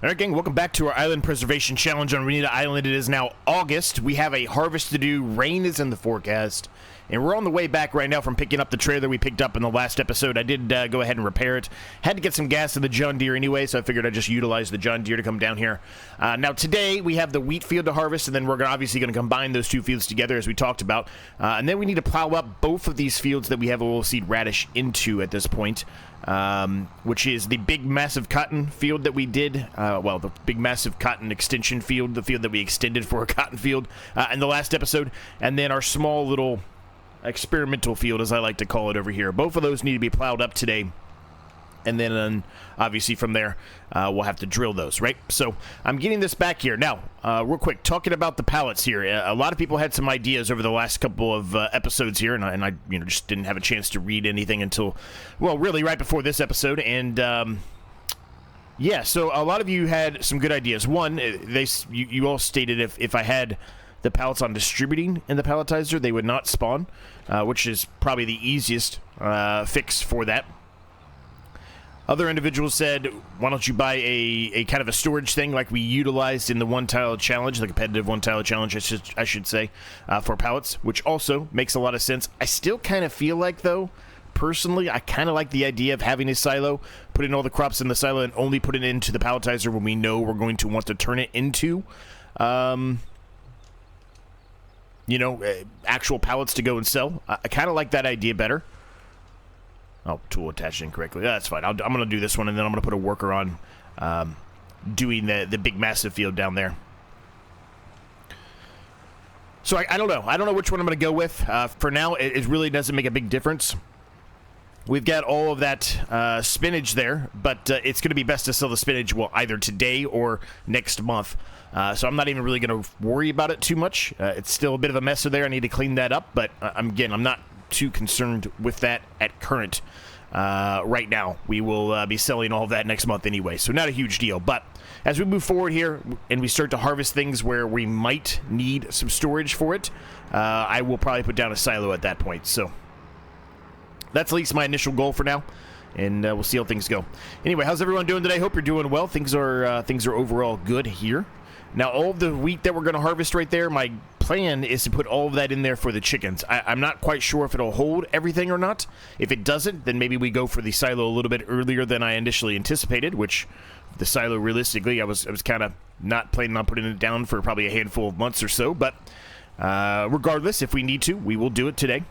Alright gang, welcome back to our Island Preservation Challenge on Ronida Island. It is now August. We have a harvest to do. Rain is in the forecast. And we're on the way back right now from picking up the trailer we picked up in the last episode. I did go ahead and repair it. Had to get some gas in the John Deere anyway, so I figured I'd just utilize the John Deere to come down here. Now today we have the wheat field to harvest, and then we're obviously going to combine those two fields together as we talked about. And then we need to plow up both of these fields that we have a little seed radish into at this point. Which is the big massive cotton field that we did, well, the big massive cotton extension field, the field that we extended for a cotton field in the last episode, and then our small little experimental field, as I like to call it over here. Both of those need to be plowed up today, and then obviously from there we'll have to drill those, right? So I'm getting this back here now. Real quick, talking about the pallets here. A lot of people had some ideas over the last couple of episodes here, and I just didn't have a chance to read anything until, well, really right before this episode. And yeah, so a lot of you had some good ideas. One, you all stated if I had the pallets on distributing in the palletizer, they would not spawn, which is probably the easiest fix for that. Other individuals said, why don't you buy a kind of a storage thing like we utilized in the one-tile challenge, the competitive one-tile challenge, I should say, for pallets, which also makes a lot of sense. I still kind of feel like, though, personally, I kind of like the idea of having a silo, putting all the crops in the silo and only put it into the palletizer when we know we're going to want to turn it into, actual pallets to go and sell. I kind of like that idea better. Oh, tool attached incorrectly. Yeah, that's fine. I'm going to do this one, and then I'm going to put a worker on doing the big massive field down there. So I don't know. I don't know which one I'm going to go with. For now, it really doesn't make a big difference. We've got all of that spinach there, but it's going to be best to sell the spinach, well, either today or next month. So I'm not even really going to worry about it too much. It's still a bit of a mess there. I need to clean that up, but I'm not too concerned with that at current right now. We will be selling all of that next month anyway, so not a huge deal. But as we move forward here and we start to harvest things where we might need some storage for it, I will probably put down a silo at that point. So that's at least my initial goal for now, and we'll see how things go. Anyway, how's everyone doing today? Hope you're doing well. Things are overall good here. Now, all of the wheat that we're going to harvest right there, my plan is to put all of that in there for the chickens. I'm not quite sure if it'll hold everything or not. If it doesn't, then maybe we go for the silo a little bit earlier than I initially anticipated, which the silo, realistically, I was kind of not planning on putting it down for probably a handful of months or so. But regardless, if we need to, we will do it today.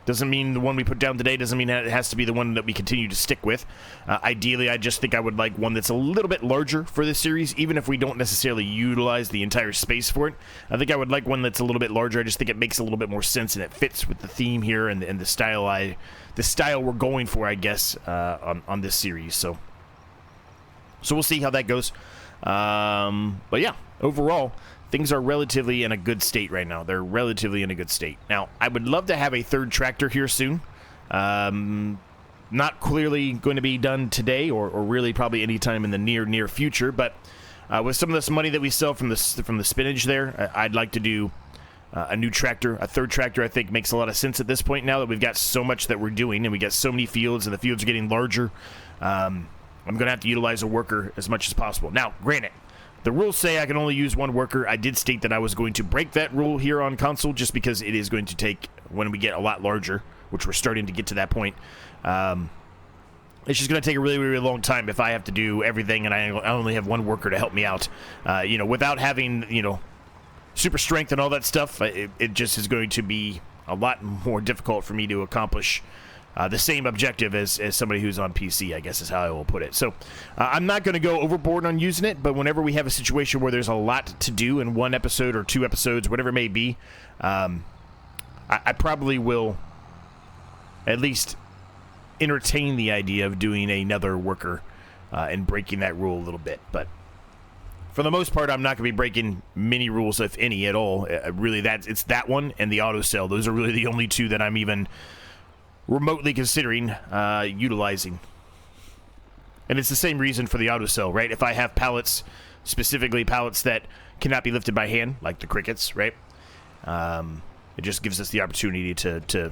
Doesn't mean the one we put down today doesn't mean that it has to be the one that we continue to stick with. Ideally, I just think I would like one that's a little bit larger for this series, even if we don't necessarily utilize the entire space for it. I think I would like one that's a little bit larger. I just think it makes a little bit more sense, and it fits with the theme here and the style we're going for, I guess, on this series. So we'll see how that goes. But yeah, overall, things are relatively in a good state right now. They're relatively in a good state. Now, I would love to have a third tractor here soon. Not clearly going to be done today or really probably anytime in the near future, but with some of this money that we sell from the spinach there, I'd like to do a new tractor. A third tractor, I think, makes a lot of sense at this point now that we've got so much that we're doing and we got so many fields and the fields are getting larger. I'm going to have to utilize a worker as much as possible. Now, granted, the rules say I can only use one worker. I did state that I was going to break that rule here on console just because it is going to take, when we get a lot larger, which we're starting to get to that point, it's just going to take a really, really long time if I have to do everything and I only have one worker to help me out. Without having, super strength and all that stuff, it just is going to be a lot more difficult for me to accomplish the same objective as somebody who's on PC, I guess is how I will put it. So I'm not going to go overboard on using it, but whenever we have a situation where there's a lot to do in one episode or two episodes, whatever it may be, I probably will at least entertain the idea of doing another worker and breaking that rule a little bit. But for the most part, I'm not going to be breaking many rules, if any, at all. Really, it's that one and the auto sell. Those are really the only two that I'm even remotely considering utilizing. And it's the same reason for the auto sell, right? If I have pallets, specifically pallets that cannot be lifted by hand, like the crickets, right? It just gives us the opportunity to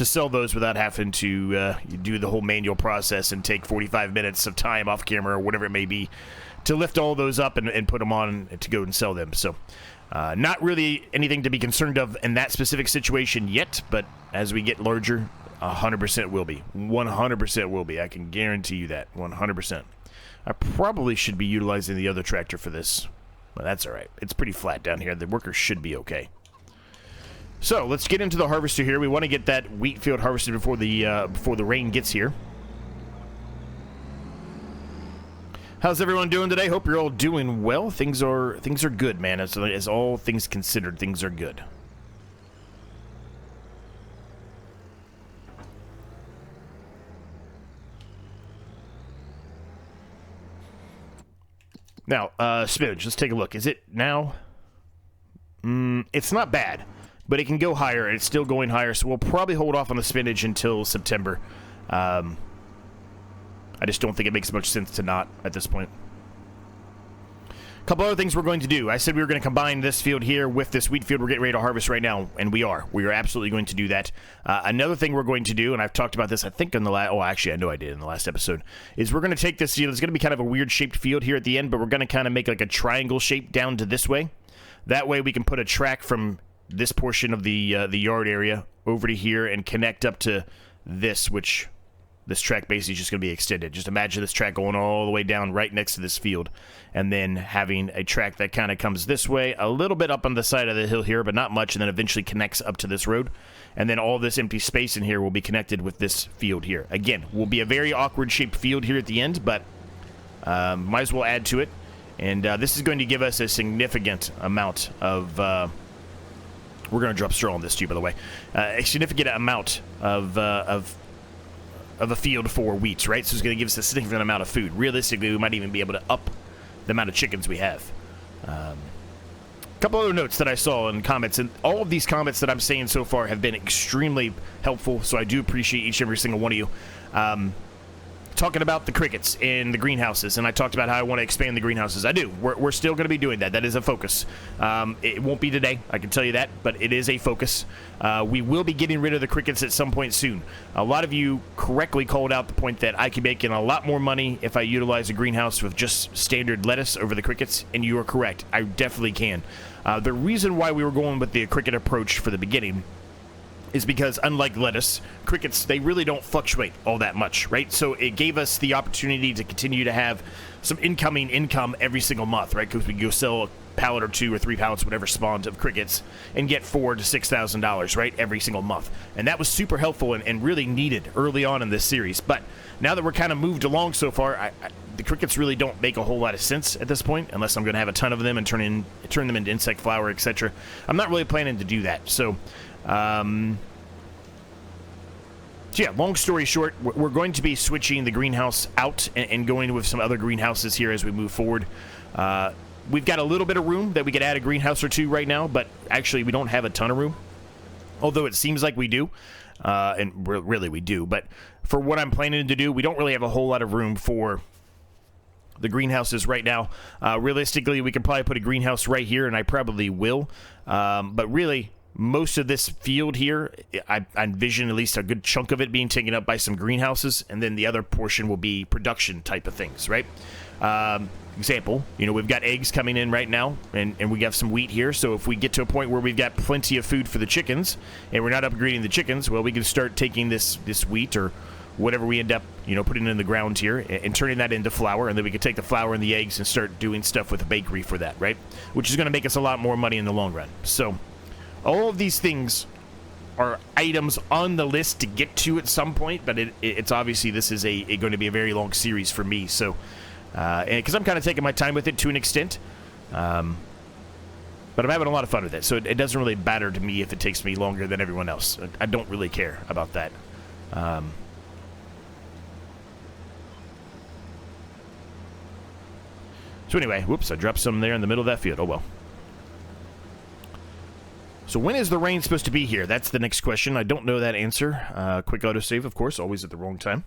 sell those without having to do the whole manual process and take 45 minutes of time off camera or whatever it may be to lift all those up and put them on to go and sell them. So not really anything to be concerned of in that specific situation yet, but as we get larger, 100% will be. 100% will be. I can guarantee you that. 100%. I probably should be utilizing the other tractor for this, but that's all right. It's pretty flat down here. The workers should be okay. So let's get into the harvester here. We want to get that wheat field harvested before the rain gets here. How's everyone doing today? Hope you're all doing well. Things are good, man. As all things considered, things are good. Now, spinach, let's take a look. Is it now? It's not bad, but it can go higher, and it's still going higher, so we'll probably hold off on the spinach until September. I just don't think it makes much sense to not at this point. A couple other things we're going to do. I said we were going to combine this field here with this wheat field we're getting ready to harvest right now, and we are. We are absolutely going to do that. Another thing we're going to do, and I've talked about this, I think, in the last... Oh, actually, I know I did in the last episode, is we're going to take this field. It's going to be kind of a weird-shaped field here at the end, but we're going to kind of make like a triangle shape down to this way. That way we can put a track from this portion of the yard area over to here and connect up to this, which... This track basically is just going to be extended. Just imagine this track going all the way down right next to this field, and then having a track that kind of comes this way, a little bit up on the side of the hill here, but not much, and then eventually connects up to this road. And then all this empty space in here will be connected with this field here. Again, will be a very awkward shaped field here at the end, but might as well add to it. And this is going to give us a significant amount of... we're going to drop straw on this too, by the way. A significant amount of a field for wheat, right? So it's going to give us a significant amount of food. Realistically, we might even be able to up the amount of chickens we have. A couple other notes that I saw in comments, and all of these comments that I'm saying so far have been extremely helpful, so I do appreciate each and every single one of you. Talking about the crickets in the greenhouses, and I talked about how I want to expand the greenhouses. I do. We're still going to be doing that. That is a focus. It won't be today, I can tell you that, but it is a focus. We will be getting rid of the crickets at some point soon. A lot of you correctly called out the point that I could make a lot more money if I utilize a greenhouse with just standard lettuce over the crickets, and you are correct. I definitely can. The reason why we were going with the cricket approach for the beginning is because, unlike lettuce, crickets, they really don't fluctuate all that much, right? So it gave us the opportunity to continue to have some income every single month, right? Because we go sell a pallet or 2 or 3 pallets, whatever spawned of crickets, and get $4,000 to $6,000, right, every single month. And that was super helpful and really needed early on in this series. But now that we're kind of moved along so far, the crickets really don't make a whole lot of sense at this point, unless I'm going to have a ton of them and turn them into insect flour, etc. I'm not really planning to do that. So yeah, long story short, we're going to be switching the greenhouse out and going with some other greenhouses here as we move forward. We've got a little bit of room that we could add a greenhouse or 2 right now, but actually we don't have a ton of room, although it seems like we do, and really we do. But for what I'm planning to do, we don't really have a whole lot of room for the greenhouses right now. Realistically, we could probably put a greenhouse right here, and I probably will, but really... Most of this field here, I envision at least a good chunk of it being taken up by some greenhouses, and then the other portion will be production type of things, right? Example, we've got eggs coming in right now, and we have some wheat here, so if we get to a point where we've got plenty of food for the chickens, and we're not upgrading the chickens, well, we can start taking this wheat or whatever we end up, putting in the ground here and turning that into flour, and then we can take the flour and the eggs and start doing stuff with the bakery for that, right? Which is going to make us a lot more money in the long run. So... all of these things are items on the list to get to at some point, but it's obviously this is going to be a very long series for me. So, because I'm kind of taking my time with it to an extent, but I'm having a lot of fun with it. So it doesn't really matter to me if it takes me longer than everyone else. I don't really care about that. So anyway, whoops! I dropped some there in the middle of that field. Oh well. So when is the rain supposed to be here? That's the next question. I don't know that answer. Quick autosave, of course, always at the wrong time.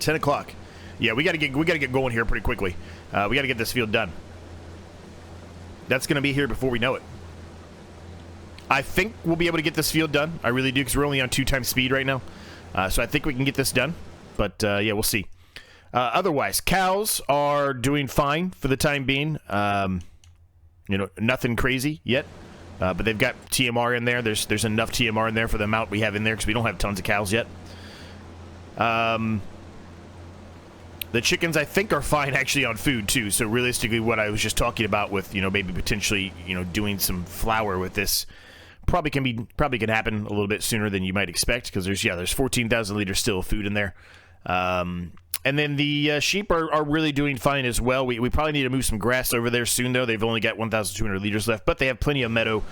10 o'clock. Yeah, we gotta get going here pretty quickly. We gotta get this field done. That's gonna be here before we know it. I think we'll be able to get this field done. I really do, because we're only on 2 times speed right now. So I think we can get this done. But yeah, we'll see. Otherwise, cows are doing fine for the time being. Nothing crazy yet. But they've got TMR in there. There's enough TMR in there for the amount we have in there because we don't have tons of cows yet. The chickens, I think, are fine actually on food too. So realistically, what I was just talking about with maybe potentially doing some flour with this probably can happen a little bit sooner than you might expect because there's 14,000 liters still of food in there. And then the sheep are really doing fine as well. We probably need to move some grass over there soon, though. They've only got 1,200 liters left, but they have plenty of meadow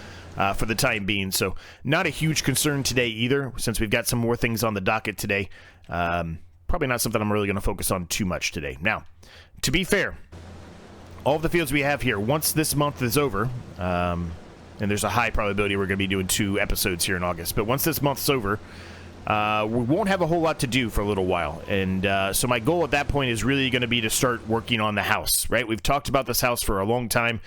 for the time being. So not a huge concern today either, since we've got some more things on the docket today. Probably not something I'm really going to focus on too much today. Now, to be fair, all of the fields we have here, once this month is over, and there's a high probability we're going to be doing 2 episodes here in August, but once this month's over, we won't have a whole lot to do for a little while, and so my goal at that point is really going to be to start working on the house, right? We've talked about this house for a long time,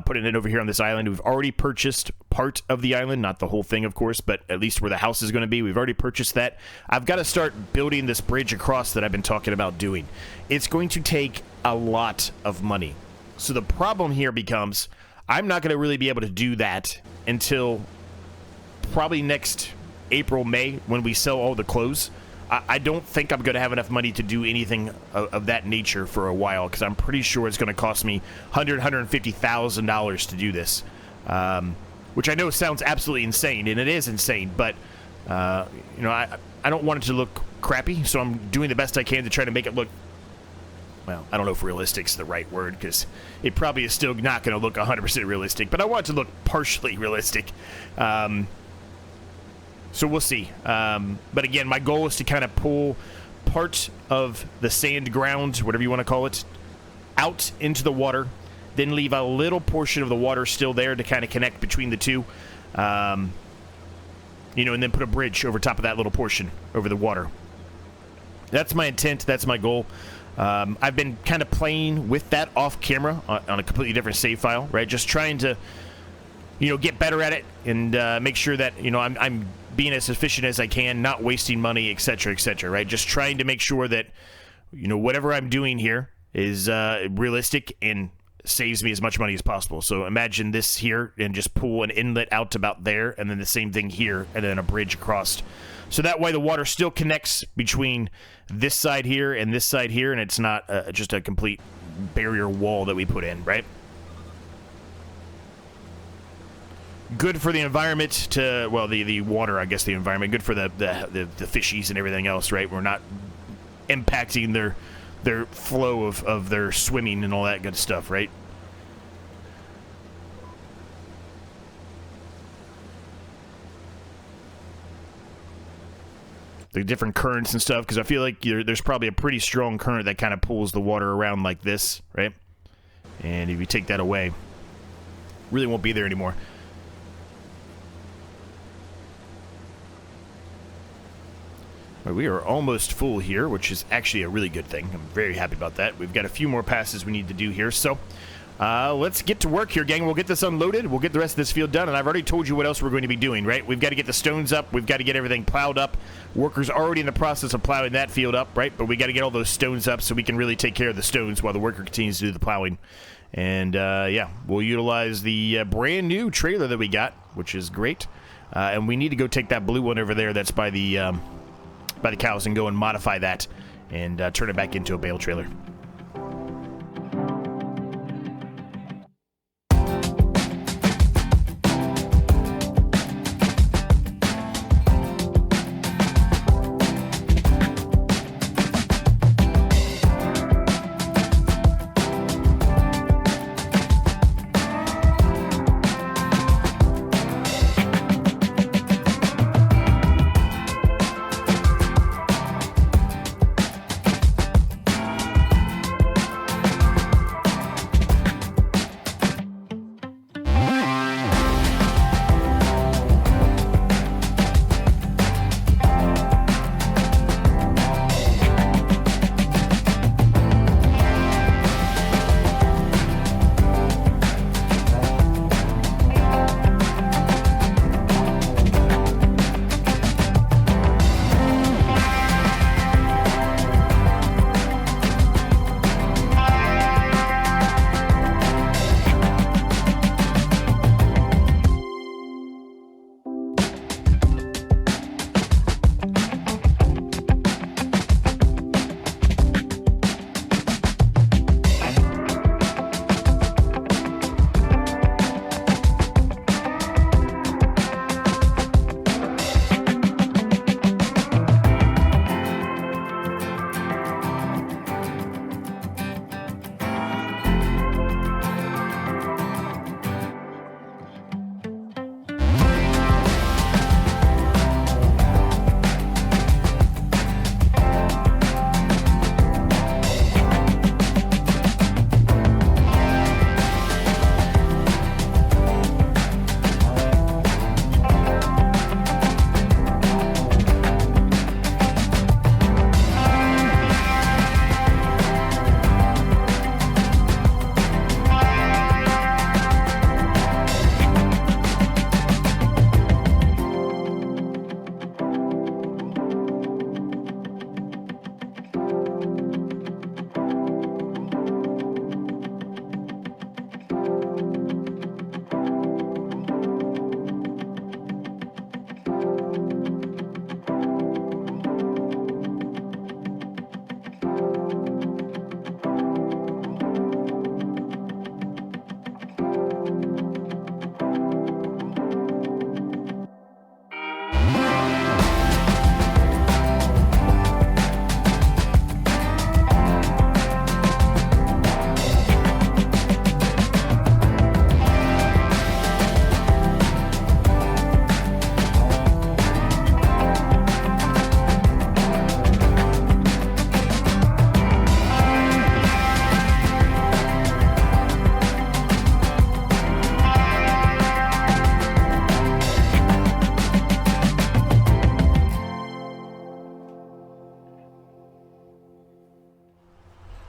putting it over here on this island. We've already purchased part of the island, not the whole thing, of course, but at least where the house is going to be. We've already purchased that. I've got to start building this bridge across that I've been talking about doing. It's going to take a lot of money. So the problem here becomes I'm not going to really be able to do that until probably next April, May, when we sell all the clothes. I don't think I'm going to have enough money to do anything of that nature for a while, because I'm pretty sure it's going to cost me $150,000 to do this, which I know sounds absolutely insane, and it is insane, but I don't want it to look crappy, so I'm doing the best I can to try to make it look, well, I don't know if realistic's the right word, because it probably is still not going to look 100% realistic, but I want it to look partially realistic. So we'll see. But again, my goal is to kind of pull part of the sand ground, whatever you want to call it, out into the water, then leave a little portion of the water still there to kind of connect between the two, and then put a bridge over top of that little portion over the water. That's my intent. That's my goal. I've been kind of playing with that off camera on a completely different save file, right? Just trying to, get better at it and make sure that, I'm being as efficient as I can, not wasting money, etc., right? Just trying to make sure that, whatever I'm doing here is realistic and saves me as much money as possible. So imagine this here and just pull an inlet out about there, and then the same thing here, and then a bridge across. So that way the water still connects between this side here and this side here, and it's not just a complete barrier wall that we put in, right? Good for the environment the water, I guess the environment. Good for the fishies and everything else, right? We're not impacting their flow of their swimming and all that good stuff, right? The different currents and stuff, because I feel like there's probably a pretty strong current that kind of pulls the water around like this, right? And if you take that away, really won't be there anymore. We are almost full here, which is actually a really good thing. I'm very happy about that. We've got a few more passes we need to do here, so let's get to work here, gang. We'll get this unloaded. We'll get the rest of this field done, and I've already told you what else we're going to be doing, right? We've got to get the stones up. We've got to get everything plowed up. Workers are already in the process of plowing that field up, right? But we got to get all those stones up so we can really take care of the stones while the worker continues to do the plowing. And, yeah, we'll utilize the brand new trailer that we got, which is great. And we need to go take that blue one over there that's by the cows and go and modify that and turn it back into a bale trailer.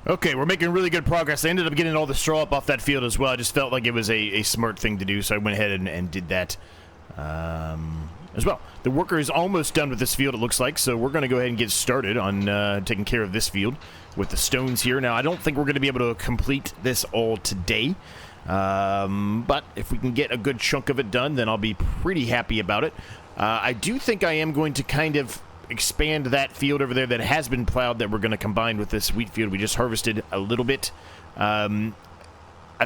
Okay, we're making really good progress. I ended up getting all the straw up off that field as well. I just felt like it was a smart thing to do, so I went ahead and did that as well. The worker is almost done with this field, it looks like, so we're going to go ahead and get started on taking care of this field with the stones here. Now, I don't think we're going to be able to complete this all today, but if we can get a good chunk of it done, then I'll be pretty happy about it. I do think I am going to kind of expand that field over there that has been plowed that we're going to combine with this wheat field we just harvested a little bit. I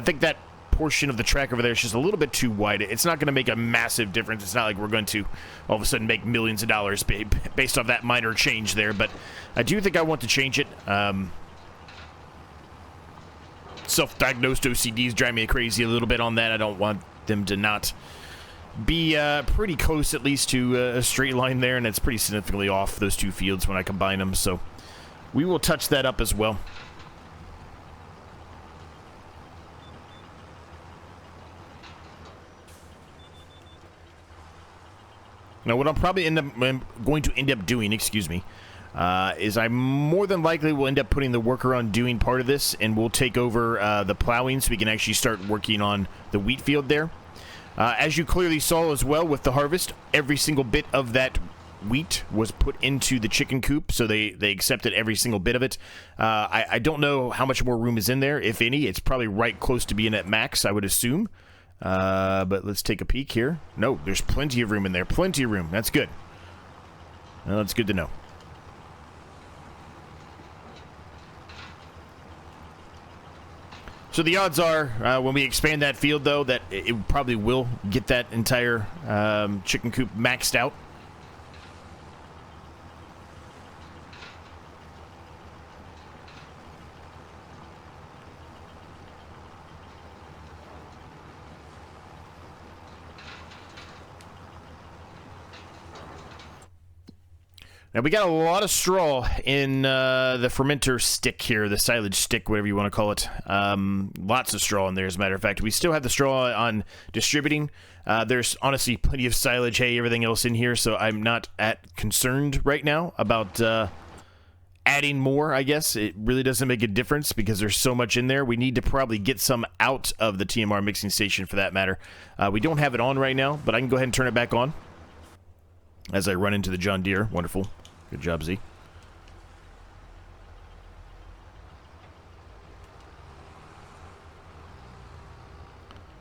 think that portion of the track over there is just a little bit too wide. It's not going to make a massive difference. It's not like we're going to all of a sudden make millions of dollars based off that minor change there, but I do think I want to change it. Self-diagnosed OCDs drive me crazy a little bit on that. I don't want them to not be pretty close at least to a straight line there, and it's pretty significantly off those two fields when I combine them, so we will touch that up as well. Now, what I'm probably going to end up doing, excuse me, is I more than likely will end up putting the worker on doing part of this, and we'll take over the plowing so we can actually start working on the wheat field there. As you clearly saw as well with the harvest, every single bit of that wheat was put into the chicken coop, so they accepted every single bit of it. I don't know how much more room is in there, if any. It's probably right close to being at max, I would assume. But let's take a peek here. No, there's plenty of room in there. Plenty of room. That's good. Well, that's good to know. So the odds are, when we expand that field, though, that it probably will get that entire chicken coop maxed out. Now, we got a lot of straw in the fermenter stick here, the silage stick, whatever you want to call it. Lots of straw in there, as a matter of fact. We still have the straw on distributing. There's honestly plenty of silage, hay, everything else in here, so I'm not concerned right now about adding more, I guess. It really doesn't make a difference because there's so much in there. We need to probably get some out of the TMR mixing station for that matter. We don't have it on right now, but I can go ahead and turn it back on as I run into the John Deere. Wonderful. Good job, Z.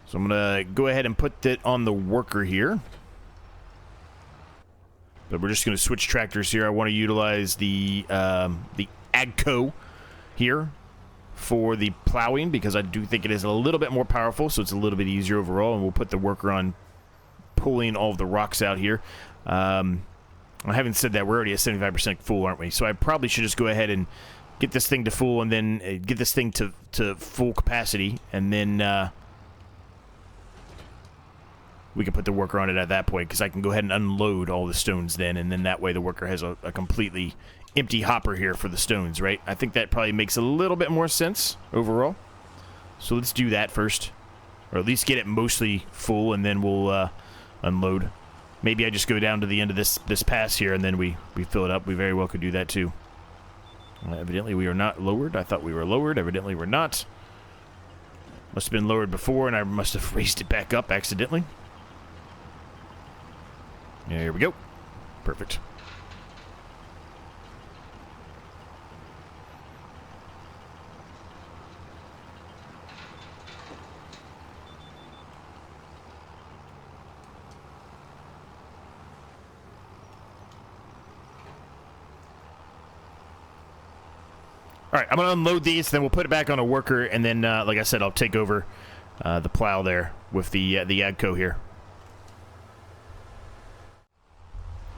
So I'm going to go ahead and put it on the worker here. But we're just going to switch tractors here. I want to utilize the AGCO here for the plowing because I do think it is a little bit more powerful, so it's a little bit easier overall. And we'll put the worker on pulling all of the rocks out here. I haven't said that. We're already at 75% full, aren't we? So I probably should just go ahead and get this thing to full and then get this thing to full capacity. And then we can put the worker on it at that point because I can go ahead and unload all the stones then. And then that way the worker has a completely empty hopper here for the stones, right? I think that probably makes a little bit more sense overall. So let's do that first. Or at least get it mostly full and then we'll unload. Maybe I just go down to the end of this pass here and then we fill it up. We very well could do that too. Evidently we are not lowered. I thought we were lowered. Evidently we're not. Must have been lowered before and I must have raised it back up accidentally. Yeah, here we go. Perfect. All right, I'm going to unload these, then we'll put it back on a worker, and then, like I said, I'll take over the plow there with the AGCO here.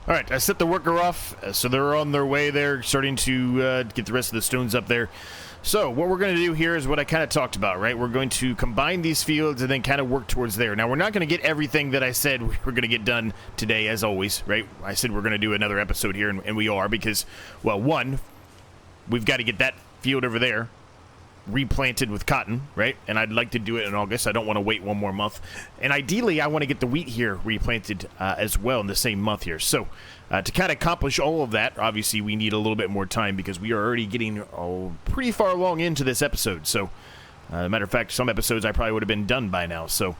All right, I set the worker off, so they're on their way there, starting to get the rest of the stones up there. So what we're going to do here is what I kind of talked about, right? We're going to combine these fields and then kind of work towards there. Now, we're not going to get everything that I said we were going to get done today, as always, right? I said we're going to do another episode here, and we are because, well, one, we've got to get that field over there replanted with cotton, right? And I'd like to do it in August. I don't want to wait one more month. And ideally, I want to get the wheat here replanted as well in the same month here. So to kind of accomplish all of that, obviously, we need a little bit more time because we are already getting pretty far along into this episode. So, matter of fact, some episodes I probably would have been done by now. So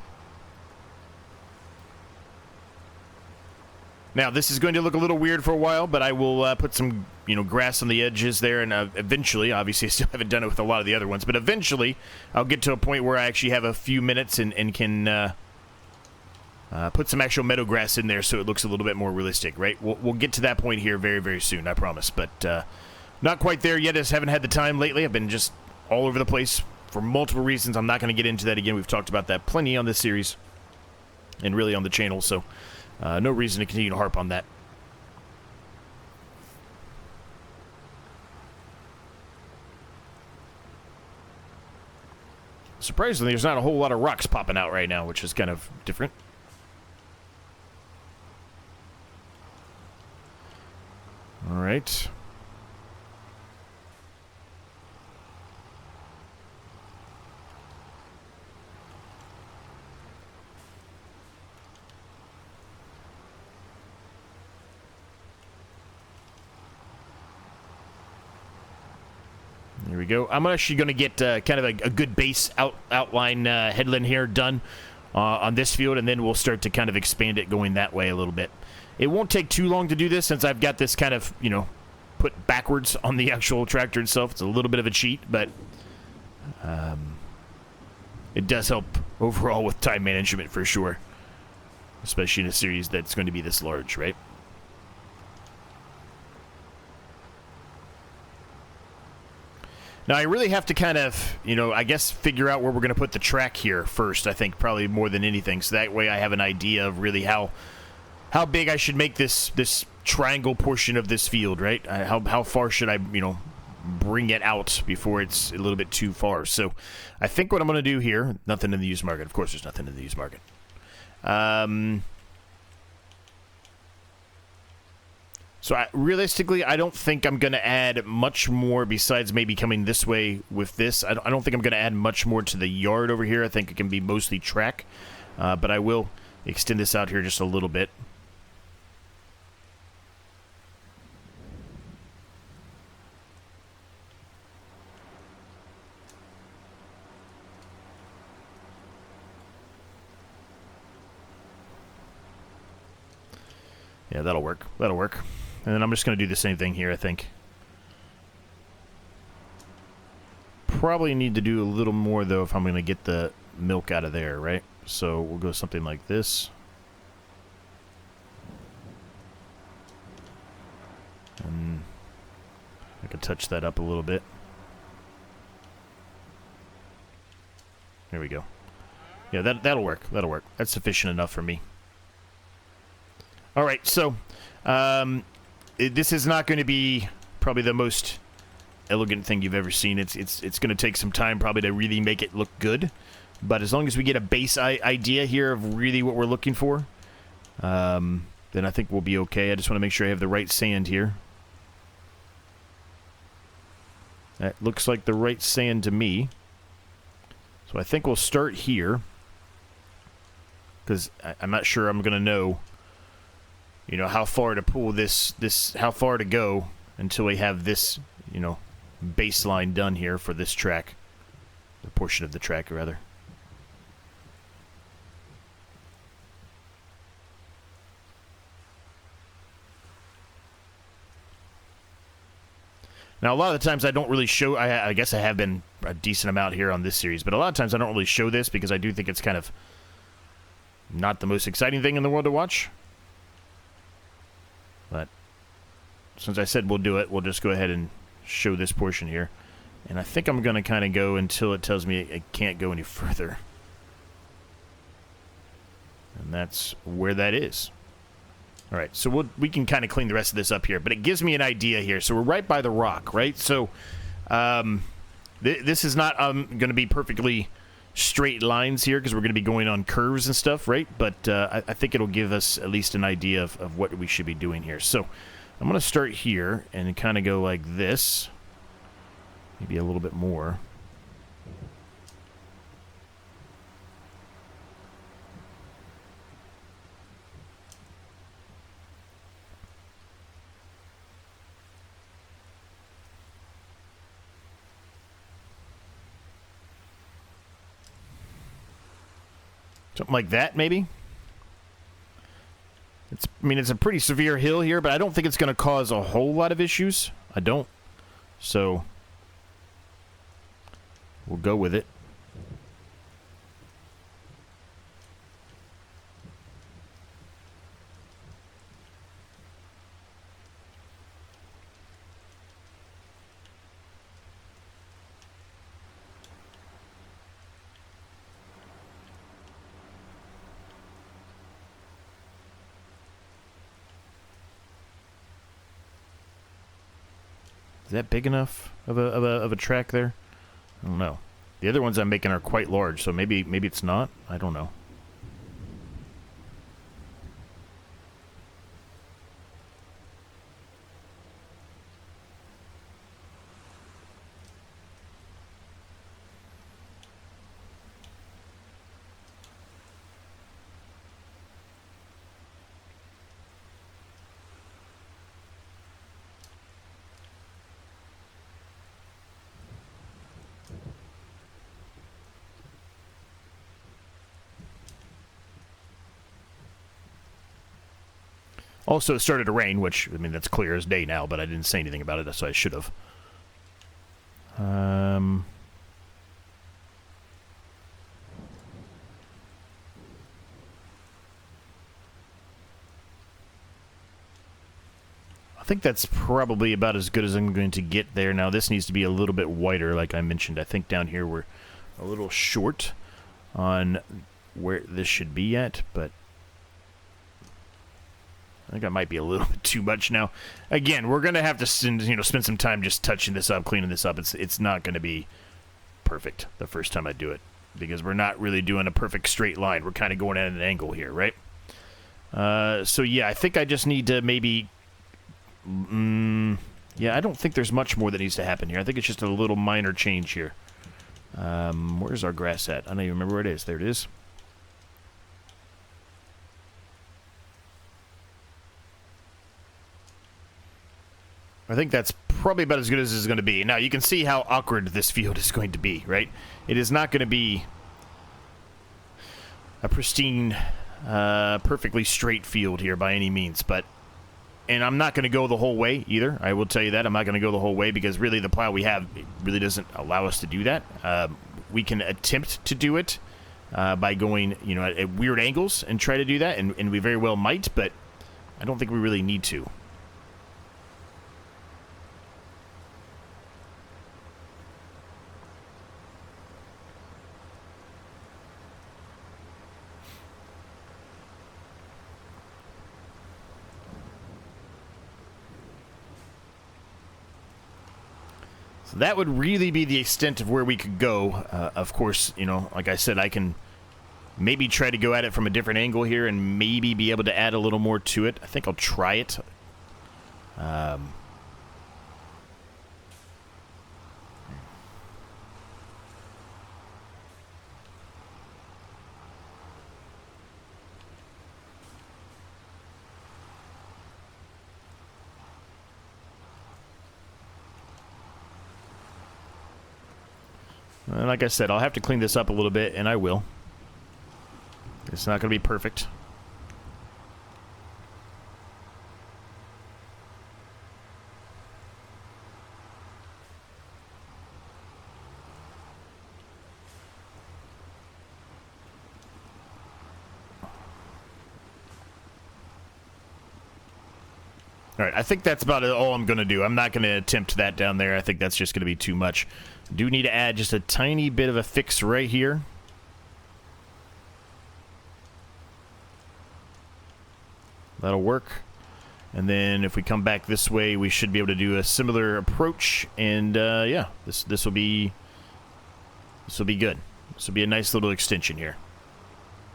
now, this is going to look a little weird for a while, but I will put some, grass on the edges there, and eventually, obviously, I still haven't done it with a lot of the other ones, but eventually, I'll get to a point where I actually have a few minutes and can put some actual meadow grass in there so it looks a little bit more realistic, right? We'll get to that point here very, very soon, I promise, but not quite there yet. I just haven't had the time lately. I've been just all over the place for multiple reasons. I'm not going to get into that again. We've talked about that plenty on this series and really on the channel, so no reason to continue to harp on that. Surprisingly, there's not a whole lot of rocks popping out right now, which is kind of different. All right. There we go. I'm actually going to get kind of a good base outline headland here done on this field, and then we'll start to kind of expand it going that way a little bit. It won't take too long to do this since I've got this kind of, put backwards on the actual tractor itself. It's a little bit of a cheat, but it does help overall with time management for sure, especially in a series that's going to be this large, right? Now, I really have to kind of, I guess figure out where we're going to put the track here first, I think, probably more than anything. So that way I have an idea of really how big I should make this triangle portion of this field, right? How far should I, bring it out before it's a little bit too far. So I think what I'm going to do here, nothing in the used market. Of course, there's nothing in the used market. So realistically, I don't think I'm going to add much more besides maybe coming this way with this. I don't think I'm going to add much more to the yard over here. I think it can be mostly track, but I will extend this out here just a little bit. Yeah, that'll work. That'll work. And then I'm just going to do the same thing here, I think. Probably need to do a little more, though, if I'm going to get the milk out of there, right? So we'll go something like this. And I can touch that up a little bit. There we go. Yeah, that'll work. That'll work. That's sufficient enough for me. All right, so this is not going to be probably the most elegant thing you've ever seen. It's going to take some time probably to really make it look good. But as long as we get a base idea here of really what we're looking for, then I think we'll be okay. I just want to make sure I have the right sand here. That looks like the right sand to me. So I think we'll start here, because I'm not sure I'm going to know, how far to pull how far to go until we have this, baseline done here for this track, the portion of the track, rather. Now, a lot of the times I don't really show, I guess I have been a decent amount here on this series, but a lot of times I don't really show this because I do think it's kind of not the most exciting thing in the world to watch. But since I said we'll do it, we'll just go ahead and show this portion here. And I think I'm going to kind of go until it tells me it can't go any further. And that's where that is. All right, so we can kind of clean the rest of this up here, but it gives me an idea here. So we're right by the rock, right? So this is not going to be perfectly straight lines here because we're going to be going on curves and stuff, right? But I think it'll give us at least an idea of what we should be doing here. So I'm going to start here and kind of go like this, maybe a little bit more. Something like that, maybe? I mean, it's a pretty severe hill here, but I don't think it's going to cause a whole lot of issues. I don't. So, we'll go with it. Is that big enough of a track there? I don't know. The other ones I'm making are quite large, so maybe it's not. I don't know. Also, it started to rain, which, I mean, that's clear as day now, but I didn't say anything about it, so I should have. I think that's probably about as good as I'm going to get there. Now, this needs to be a little bit wider, like I mentioned. I think down here we're a little short on where this should be at, but I think I might be a little bit too much now. Again, we're going to have to spend some time just touching this up, cleaning this up. It's not going to be perfect the first time I do it, because we're not really doing a perfect straight line. We're kind of going at an angle here, right? So, yeah, I think I just need to maybe... yeah, I don't think there's much more that needs to happen here. I think it's just a little minor change here. Where's our grass at? I don't even remember where it is. There it is. I think that's probably about as good as it's going to be. Now, you can see how awkward this field is going to be, right? It is not going to be a pristine, perfectly straight field here by any means, but... And I'm not going to go the whole way either. I will tell you that. I'm not going to go the whole way because really the plow we have really doesn't allow us to do that. We can attempt to do it by going, at weird angles and try to do that, and we very well might, but I don't think we really need to. So that would really be the extent of where we could go. Of course, like I said, I can maybe try to go at it from a different angle here and maybe be able to add a little more to it. I think I'll try it. Like I said, I'll have to clean this up a little bit, and I will. It's not going to be perfect. All right, I think that's about all I'm going to do. I'm not going to attempt that down there. I think that's just going to be too much. Do need to add just a tiny bit of a fix right here. That'll work. And then if we come back this way, we should be able to do a similar approach. And yeah, this will be good. This will be a nice little extension here.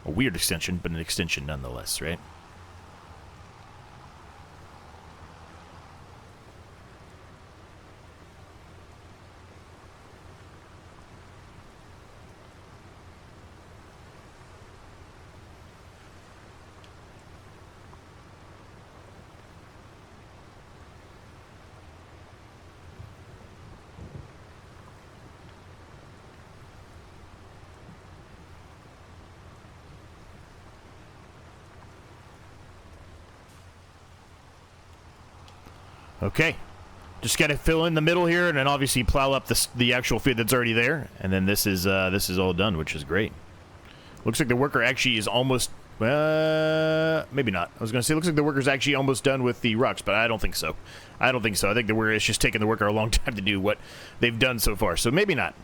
A weird extension, but an extension nonetheless, right? Okay. Just got to fill in the middle here, and then obviously plow up the actual field that's already there, and then this is all done, which is great. Looks like the worker actually is almost, maybe not. I was going to say, looks like the worker's actually almost done with the rocks, but I don't think so. I don't think so. I think the worker is just taking the worker a long time to do what they've done so far, so maybe not.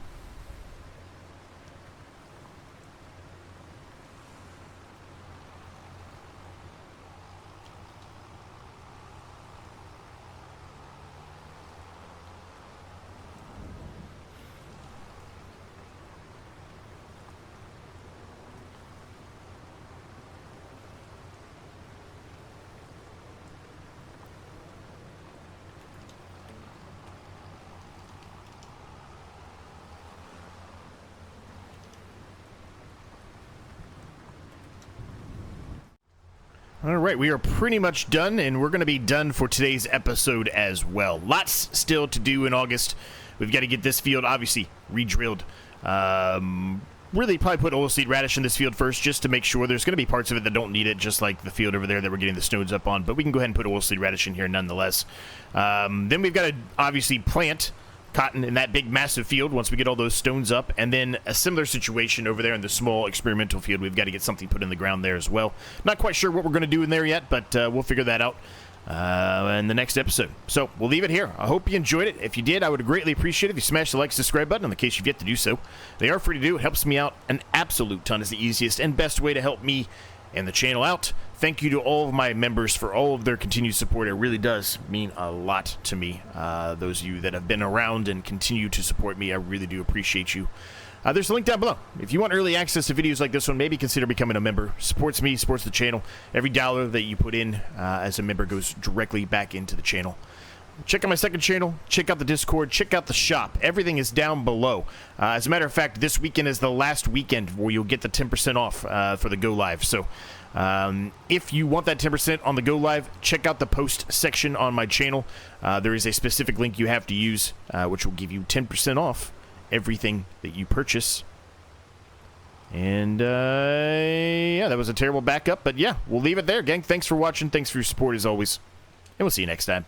All right, we are pretty much done, and we're going to be done for today's episode as well. Lots still to do in August. We've got to get this field, obviously, re-drilled. Really probably put oilseed radish in this field first, just to make sure. There's going to be parts of it that don't need it, just like the field over there that we're getting the stones up on, but we can go ahead and put oilseed radish in here nonetheless. Then we've got to, obviously, plant cotton in that big massive field once we get all those stones up, and then a similar situation over there in the small experimental field. We've got to get something put in the ground there as well. Not quite sure what we're going to do in there yet, but we'll figure that out in the next episode. So we'll leave it here. I hope you enjoyed it. If you did, I would greatly appreciate it if you smash the like, subscribe button in the case you've yet to do so. They are free to do. It helps me out an absolute ton. It's the easiest and best way to help me and the channel out. Thank you to all of my members for all of their continued support. It really does mean a lot to me. Those of you that have been around and continue to support me, I really do appreciate you. There's a link down below. If you want early access to videos like this one, maybe consider becoming a member. Supports me, supports the channel. Every dollar that you put in as a member goes directly back into the channel. Check out my second channel, check out the Discord, check out the shop. Everything is down below. As a matter of fact, this weekend is the last weekend where you'll get the 10% off for the Go Live. So if you want that 10% on the Go Live, check out the post section on my channel. There is a specific link you have to use, which will give you 10% off everything that you purchase. And yeah, that was a terrible backup, but yeah, we'll leave it there, gang. Thanks for watching. Thanks for your support as always, and we'll see you next time.